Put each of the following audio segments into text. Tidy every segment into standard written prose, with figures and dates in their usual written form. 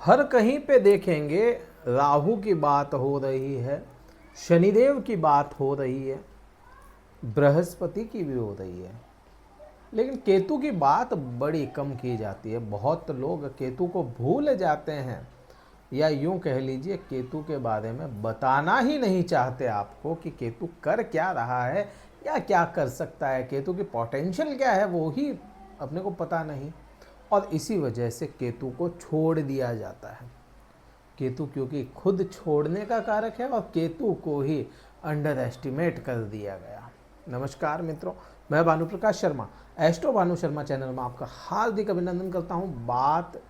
हर कहीं पे देखेंगे राहु की बात हो रही है, शनिदेव की बात हो रही है, बृहस्पति की भी हो रही है, लेकिन केतु की बात बड़ी कम की जाती है। बहुत लोग केतु को भूल जाते हैं, या यूं कह लीजिए केतु के बारे में बताना ही नहीं चाहते आपको कि केतु कर क्या रहा है या क्या कर सकता है, केतु की पोटेंशियल क्या है वो ही अपने को पता नहीं। और इसी वजह से केतु को छोड़ दिया जाता है। केतु क्योंकि खुद छोड़ने का कारक है और केतु को ही अंडर एस्टिमेट कर दिया गया। नमस्कार मित्रों, मैं भानुप्रकाश शर्मा, एस्ट्रो भानु शर्मा चैनल में आपका हार्दिक अभिनंदन करता हूं। बात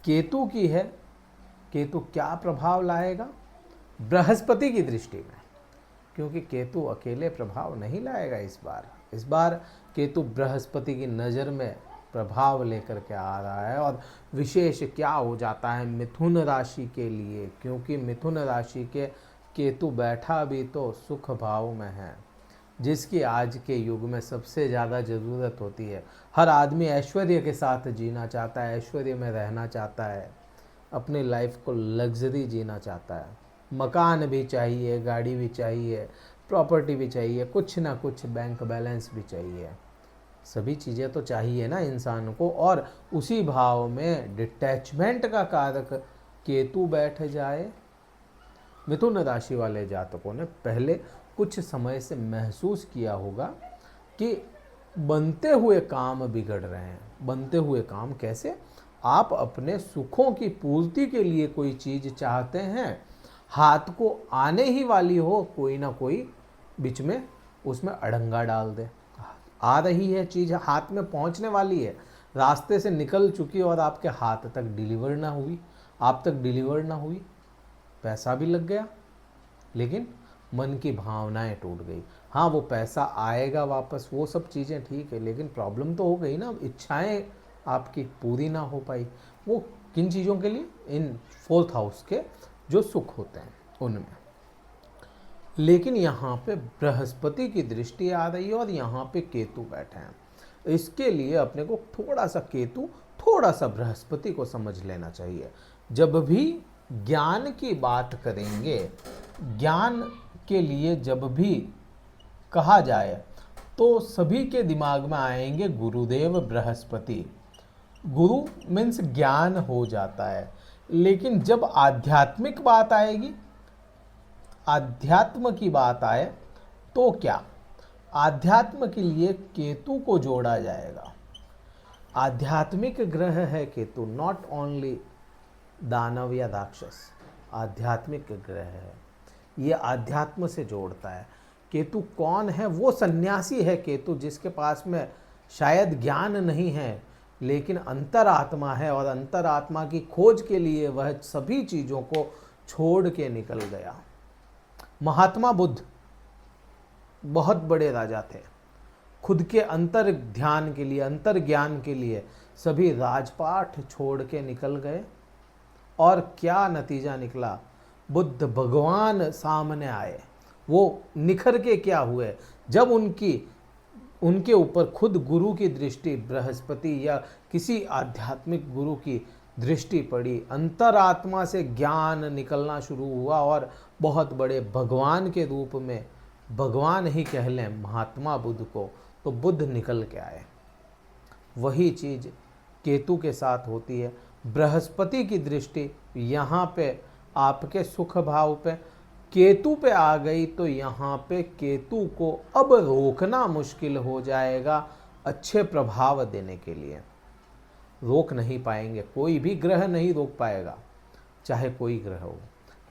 केतु की है। केतु क्या प्रभाव लाएगा बृहस्पति की दृष्टि में, क्योंकि केतु अकेले प्रभाव नहीं लाएगा। इस बार केतु बृहस्पति की नज़र में प्रभाव लेकर के आ रहा है। और विशेष क्या हो जाता है मिथुन राशि के लिए, क्योंकि मिथुन राशि के केतु बैठा भी तो सुख भाव में है, जिसकी आज के युग में सबसे ज़्यादा ज़रूरत होती है। हर आदमी ऐश्वर्य के साथ जीना चाहता है, ऐश्वर्य में रहना चाहता है, अपनी लाइफ को लग्जरी जीना चाहता है। मकान भी चाहिए, गाड़ी भी चाहिए, प्रॉपर्टी भी चाहिए, कुछ ना कुछ बैंक बैलेंस भी चाहिए। सभी चीज़ें तो चाहिए ना इंसान को। और उसी भाव में डिटैचमेंट का कारक केतु बैठ जाए। मिथुन राशि वाले जातकों ने पहले कुछ समय से महसूस किया होगा कि बनते हुए काम बिगड़ रहे हैं। बनते हुए काम कैसे? आप अपने सुखों की पूर्ति के लिए कोई चीज़ चाहते हैं, हाथ को आने ही वाली हो, कोई ना कोई बीच में उसमें अड़ंगा डाल दे। आ रही है चीज़, हाथ में पहुंचने वाली है, रास्ते से निकल चुकी और आपके हाथ तक डिलीवर ना हुई, आप तक डिलीवर ना हुई, पैसा भी लग गया, लेकिन मन की भावनाएं टूट गई। हाँ, वो पैसा आएगा वापस, वो सब चीज़ें ठीक है, लेकिन प्रॉब्लम तो हो गई ना, इच्छाएं आपकी पूरी ना हो पाई। वो किन चीज़ों के लिए? इन 4th हाउस के जो सुख होते हैं उनमें। लेकिन यहाँ पे बृहस्पति की दृष्टि आ रही है और यहाँ पे केतु बैठे हैं। इसके लिए अपने को थोड़ा सा केतु, थोड़ा सा बृहस्पति को समझ लेना चाहिए। जब भी ज्ञान की बात करेंगे, ज्ञान के लिए जब भी कहा जाए तो सभी के दिमाग में आएंगे गुरुदेव बृहस्पति। गुरु मीन्स ज्ञान हो जाता है, लेकिन जब आध्यात्मिक बात आएगी, आध्यात्म की बात आए तो क्या? आध्यात्म के लिए केतु को जोड़ा जाएगा। आध्यात्मिक ग्रह है केतु, नॉट ओनली दानव या राक्षस, आध्यात्मिक ग्रह है। ये आध्यात्म से जोड़ता है। केतु कौन है? वो सन्यासी है केतु, जिसके पास में शायद ज्ञान नहीं है, लेकिन अंतरात्मा है, और अंतरात्मा की खोज के लिए वह सभी चीज़ों को छोड़ के निकल गया। महात्मा बुद्ध बहुत बड़े राजा थे। खुद के अंतर ध्यान के लिए, अंतर ज्ञान के लिए सभी राजपाट छोड़ के निकल गए, और क्या नतीजा निकला? बुद्ध भगवान सामने आए। वो निखर के क्या हुए? जब उनके ऊपर खुद गुरु की दृष्टि, बृहस्पति या किसी आध्यात्मिक गुरु की दृष्टि पड़ी, अंतरात्मा से ज्ञान निकलना शुरू हुआ, और बहुत बड़े भगवान के रूप में, भगवान ही कह लें महात्मा बुद्ध को, तो बुद्ध निकल के आए। वही चीज़ केतु के साथ होती है। बृहस्पति की दृष्टि यहाँ पे आपके सुख भाव पे केतु पे आ गई, तो यहाँ पे केतु को अब रोकना मुश्किल हो जाएगा। अच्छे प्रभाव देने के लिए रोक नहीं पाएंगे, कोई भी ग्रह नहीं रोक पाएगा, चाहे कोई ग्रह हो।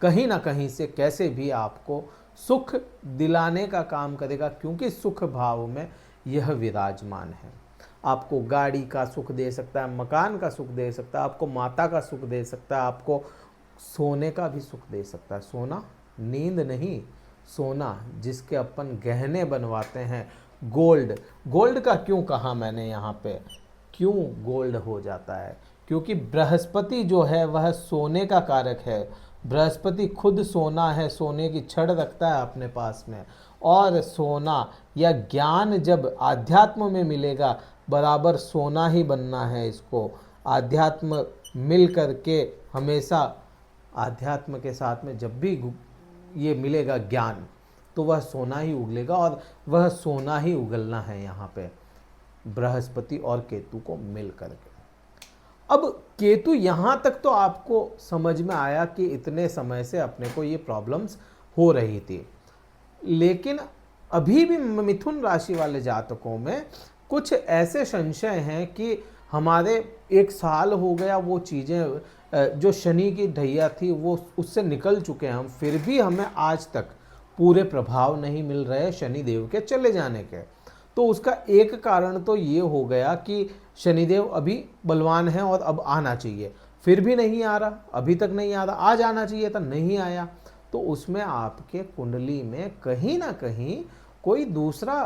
कहीं ना कहीं से कैसे भी आपको सुख दिलाने का काम करेगा, क्योंकि सुख भाव में यह विराजमान है। आपको गाड़ी का सुख दे सकता है, मकान का सुख दे सकता है, आपको माता का सुख दे सकता है, आपको सोने का भी सुख दे सकता है। सोना, नींद नहीं, सोना जिसके अपन गहने बनवाते हैं। गोल्ड, गोल्ड का क्यों कहा मैंने यहाँ पे? क्यों गोल्ड हो जाता है? क्योंकि बृहस्पति जो है वह सोने का कारक है। बृहस्पति खुद सोना है, सोने की छड़ रखता है अपने पास में। और सोना या ज्ञान जब आध्यात्म में मिलेगा, बराबर सोना ही बनना है इसको। आध्यात्म मिल करके हमेशा आध्यात्म के साथ में जब भी ये मिलेगा ज्ञान, तो वह सोना ही उगलेगा, और वह सोना ही उगलना है यहाँ पे बृहस्पति और केतु को मिल करके। अब केतु यहाँ तक तो आपको समझ में आया कि इतने समय से अपने को ये प्रॉब्लम्स हो रही थी, लेकिन अभी भी मिथुन राशि वाले जातकों में कुछ ऐसे संशय हैं कि हमारे 1 साल हो गया, वो चीज़ें जो शनि की ढैया थी वो उससे निकल चुके हैं हम, फिर भी हमें आज तक पूरे प्रभाव नहीं मिल रहे शनि देव के चले जाने के। तो उसका एक कारण तो ये हो गया कि शनिदेव अभी बलवान हैं और अब आना चाहिए, फिर भी नहीं आ रहा, अभी तक नहीं आ रहा, आज आना चाहिए था, नहीं आया। तो उसमें आपके कुंडली में कहीं ना कहीं कोई दूसरा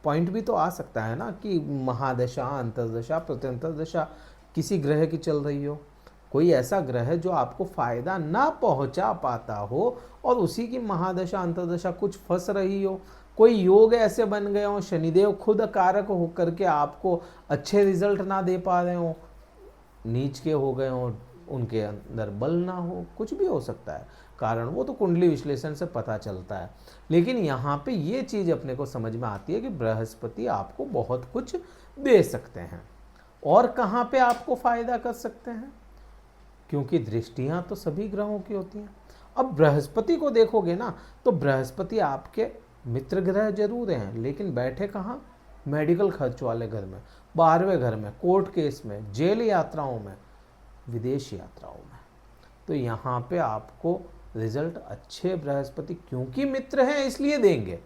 पॉइंट भी तो आ सकता है ना, कि महादशा, अंतर्दशा, प्रत्यंतरदशा किसी ग्रह की चल रही हो, कोई ऐसा ग्रह जो आपको फायदा ना पहुंचा पाता हो और उसी की महादशा अंतर्दशा कुछ फंस रही हो, कोई योग ऐसे बन गए हो, शनिदेव खुद कारक हो करके आपको अच्छे रिजल्ट ना दे पा रहे हो, नीच के हो गए हो, उनके अंदर बल ना हो, कुछ भी हो सकता है कारण, वो तो कुंडली विश्लेषण से पता चलता है। लेकिन यहाँ पे ये चीज़ अपने को समझ में आती है कि बृहस्पति आपको बहुत कुछ दे सकते हैं, और कहाँ पे आपको फायदा कर सकते हैं, क्योंकि दृष्टियाँ तो सभी ग्रहों की होती हैं। अब बृहस्पति को देखोगे ना, तो बृहस्पति आपके मित्र ग्रह जरूर हैं, लेकिन बैठे कहाँ, मेडिकल खर्च वाले घर में, 12वें घर में, कोर्ट केस में, जेल यात्राओं में, विदेश यात्राओं में। तो यहाँ पे आपको रिजल्ट अच्छे बृहस्पति क्योंकि मित्र हैं इसलिए देंगे,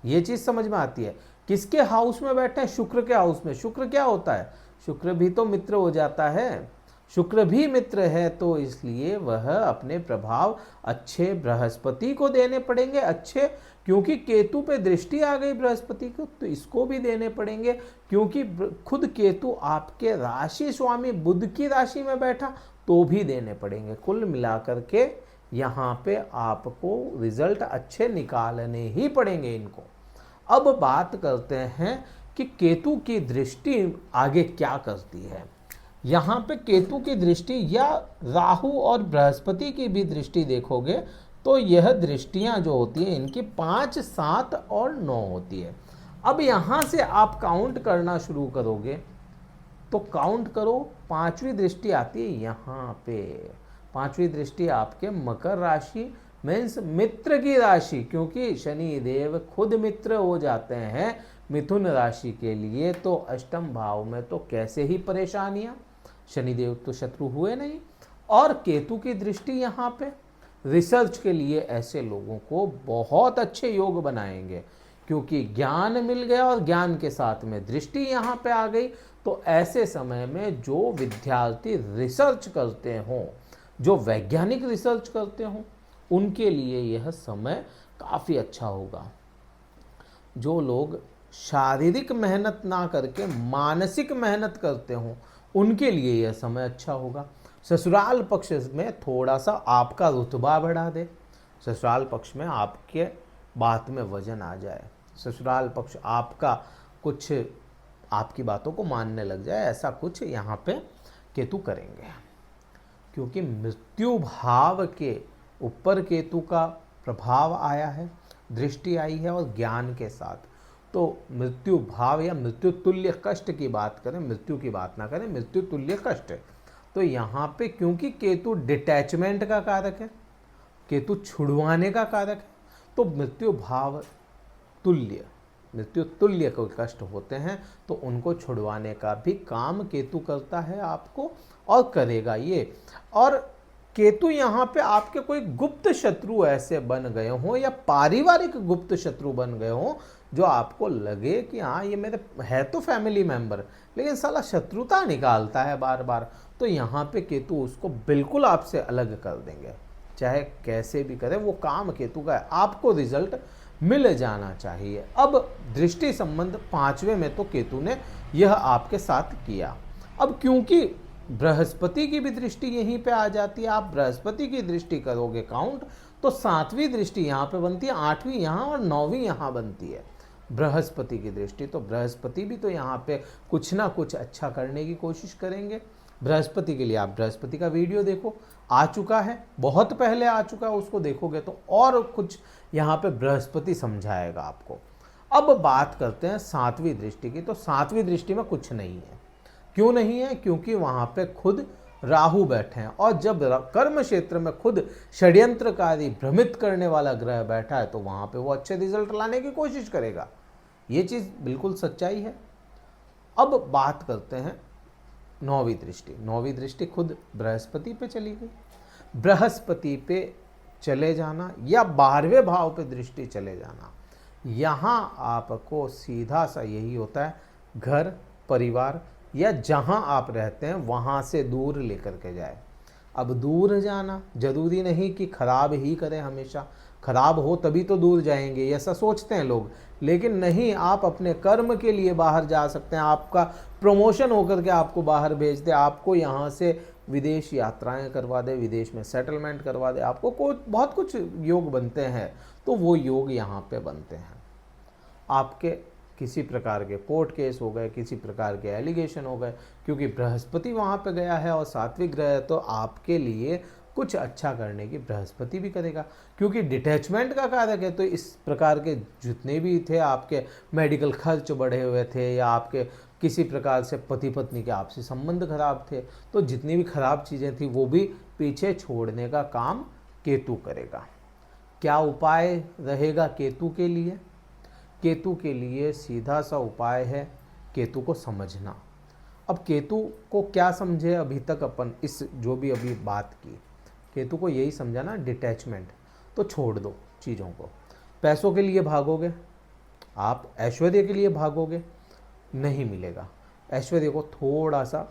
ये चीज़ समझ में आती है। किसके हाउस में बैठे हैं, शुक्र के हाउस में। शुक्र क्या होता है, शुक्र भी तो मित्र हो जाता है, शुक्र भी मित्र है, तो इसलिए वह अपने प्रभाव अच्छे बृहस्पति को देने पड़ेंगे, अच्छे, क्योंकि केतु पे दृष्टि आ गई बृहस्पति को, तो इसको भी देने पड़ेंगे, क्योंकि खुद केतु आपके राशि स्वामी बुध की राशि में बैठा, तो भी देने पड़ेंगे। कुल मिलाकर के यहाँ पे आपको रिजल्ट अच्छे निकालने ही पड़ेंगे इनको। अब बात करते हैं कि केतु की दृष्टि आगे क्या करती है। यहाँ पे केतु की दृष्टि या राहु और बृहस्पति की भी दृष्टि देखोगे तो यह दृष्टियां जो होती हैं इनकी 5, 7 और 9 होती है। अब यहाँ से आप काउंट करना शुरू करोगे तो काउंट करो, 5वीं दृष्टि आती है यहाँ पे। 5वीं दृष्टि आपके मकर राशि मीन्स मित्र की राशि, क्योंकि शनि देव खुद मित्र हो जाते हैं मिथुन राशि के लिए, तो अष्टम भाव में तो कैसे ही परेशानियां, शनिदेव तो शत्रु हुए नहीं। और केतु की दृष्टि यहाँ पे रिसर्च के लिए ऐसे लोगों को बहुत अच्छे योग बनाएंगे, क्योंकि ज्ञान मिल गया और ज्ञान के साथ में दृष्टि यहाँ पे आ गई। तो ऐसे समय में जो विद्यार्थी रिसर्च करते हों, जो वैज्ञानिक रिसर्च करते हों, उनके लिए यह समय काफ़ी अच्छा होगा। जो लोग शारीरिक मेहनत ना करके मानसिक मेहनत करते हों, उनके लिए यह समय अच्छा होगा। ससुराल पक्ष में थोड़ा सा आपका रुतबा बढ़ा दे, ससुराल पक्ष में आपके बात में वजन आ जाए, ससुराल पक्ष आपका कुछ आपकी बातों को मानने लग जाए, ऐसा कुछ यहाँ पे केतु करेंगे। क्योंकि मृत्यु भाव के ऊपर केतु का प्रभाव आया है, दृष्टि आई है और ज्ञान के साथ, तो मृत्यु भाव या मृत्यु तुल्य कष्ट की बात करें, मृत्यु की बात ना करें, मृत्यु तुल्य कष्ट। तो यहाँ पे क्योंकि केतु डिटैचमेंट का कारक है, केतु छुड़वाने का कारक है, तो मृत्यु भाव तुल्य, मृत्यु तुल्य कोई कष्ट होते हैं तो उनको छुड़वाने का भी काम केतु करता है आपको, और करेगा ये। और केतु यहाँ पे आपके कोई गुप्त शत्रु ऐसे बन गए हों या पारिवारिक गुप्त शत्रु बन गए हों, जो आपको लगे कि हाँ ये मेरे है तो फैमिली मेंबर, लेकिन साला शत्रुता निकालता है बार बार, तो यहाँ पे केतु उसको बिल्कुल आपसे अलग कर देंगे। चाहे कैसे भी करे, वो काम केतु का है, आपको रिजल्ट मिल जाना चाहिए। अब दृष्टि संबंध 5वें में तो केतु ने यह आपके साथ किया। अब क्योंकि बृहस्पति की भी दृष्टि यहीं पे आ जाती है, आप बृहस्पति की दृष्टि करोगे काउंट तो 7वीं दृष्टि यहाँ पे बनती है, 8वीं यहाँ और 9वीं यहाँ बनती है बृहस्पति की दृष्टि। तो बृहस्पति भी तो यहाँ पे कुछ ना कुछ अच्छा करने की कोशिश करेंगे। बृहस्पति के लिए आप बृहस्पति का वीडियो देखो, आ चुका है, बहुत पहले आ चुका है, उसको देखोगे तो और कुछ यहाँ पे बृहस्पति समझाएगा आपको। अब बात करते हैं सातवीं दृष्टि की। तो सातवीं दृष्टि में कुछ नहीं है। क्यों नहीं है? क्योंकि वहाँ पे खुद राहु बैठे हैं, और जब कर्म क्षेत्र में खुद षड्यंत्रकारी भ्रमित करने वाला ग्रह बैठा है तो वहाँ पे वो अच्छे रिजल्ट लाने की कोशिश करेगा। ये चीज़ बिल्कुल सच्चाई है। अब बात करते हैं नौवीं दृष्टि। नौवीं दृष्टि खुद बृहस्पति पे चली गई। बृहस्पति पे चले जाना या 12वें भाव पे दृष्टि चले जाना, यहाँ आपको सीधा सा यही होता है, घर परिवार या जहाँ आप रहते हैं वहाँ से दूर लेकर के जाए। अब दूर जाना जरूरी नहीं कि खराब ही करें, हमेशा खराब हो तभी तो दूर जाएंगे, ऐसा सोचते हैं लोग। लेकिन नहीं, आप अपने कर्म के लिए बाहर जा सकते हैं। आपका प्रमोशन होकर के आपको बाहर भेज दे, आपको यहाँ से विदेश यात्राएं करवा दे, विदेश में सेटलमेंट करवा दे, आपको बहुत कुछ योग बनते हैं। तो वो योग यहाँ पे बनते हैं। आपके किसी प्रकार के कोर्ट केस हो गए, किसी प्रकार के एलिगेशन हो गए, क्योंकि बृहस्पति वहाँ पे गया है और सात्विक ग्रह है, तो आपके लिए कुछ अच्छा करने की बृहस्पति भी करेगा। क्योंकि डिटैचमेंट का कारक है, तो इस प्रकार के जितने भी थे, आपके मेडिकल खर्च बढ़े हुए थे या आपके किसी प्रकार से पति पत्नी के आपसी संबंध खराब थे, तो जितनी भी खराब चीज़ें थी वो भी पीछे छोड़ने का काम केतु करेगा। क्या उपाय रहेगा केतु के लिए? केतु के लिए सीधा सा उपाय है केतु को समझना। अब केतु को क्या समझे अभी तक अपन, इस जो भी अभी बात की, केतु को यही समझा ना, डिटैचमेंट। तो छोड़ दो चीज़ों को। पैसों के लिए भागोगे आप, ऐश्वर्य के लिए भागोगे, नहीं मिलेगा। ऐश्वर्य को थोड़ा सा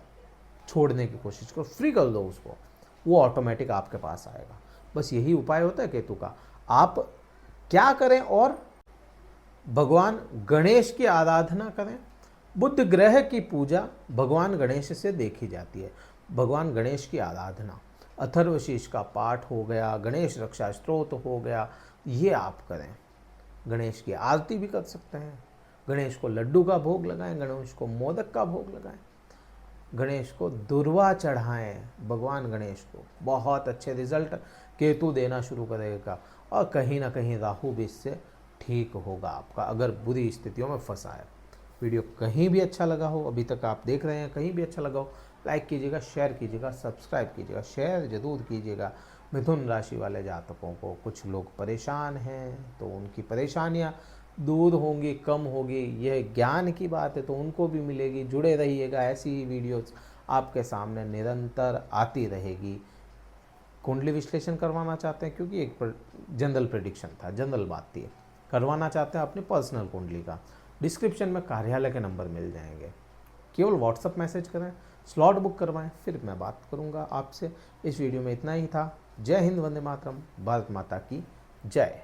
छोड़ने की कोशिश करो, फ्री कर दो उसको, वो ऑटोमेटिक आपके पास आएगा। बस यही उपाय होता है केतु का। आप क्या करें? और भगवान गणेश की आराधना करें। बुध ग्रह की पूजा भगवान गणेश से देखी जाती है। भगवान गणेश की आराधना, अथर्वशीष का पाठ हो गया, गणेश रक्षा स्तोत्र हो गया, ये आप करें। गणेश की आरती भी कर सकते हैं। गणेश को लड्डू का भोग लगाएं, गणेश को मोदक का भोग लगाएं, गणेश को दुर्वा चढ़ाएं। भगवान गणेश को बहुत अच्छे रिजल्ट केतु देना शुरू करेगा, और कहीं ना कहीं राहु भी इससे ठीक होगा आपका, अगर बुरी स्थितियों में फंसा है। वीडियो कहीं भी अच्छा लगा हो, अभी तक आप देख रहे हैं, कहीं भी अच्छा लगा हो, लाइक कीजिएगा, शेयर कीजिएगा, सब्सक्राइब कीजिएगा, शेयर जरूर कीजिएगा। मिथुन राशि वाले जातकों को, कुछ लोग परेशान हैं तो उनकी परेशानियां दूर होंगी, कम होगी, यह ज्ञान की बात है तो उनको भी मिलेगी। जुड़े रहिएगा, ऐसी ही वीडियोस आपके सामने निरंतर आती रहेगी। कुंडली विश्लेषण करवाना चाहते हैं, क्योंकि एक जनरल प्रेडिक्शन था, जनरल बात थी, करवाना चाहते हैं अपनी पर्सनल कुंडली का, डिस्क्रिप्शन में कार्यालय के नंबर मिल जाएंगे। केवल व्हाट्सअप मैसेज करें, स्लॉट बुक करवाएं, फिर मैं बात करूंगा आपसे। इस वीडियो में इतना ही था। जय हिंद, वंदे मातरम, भारत माता की जय।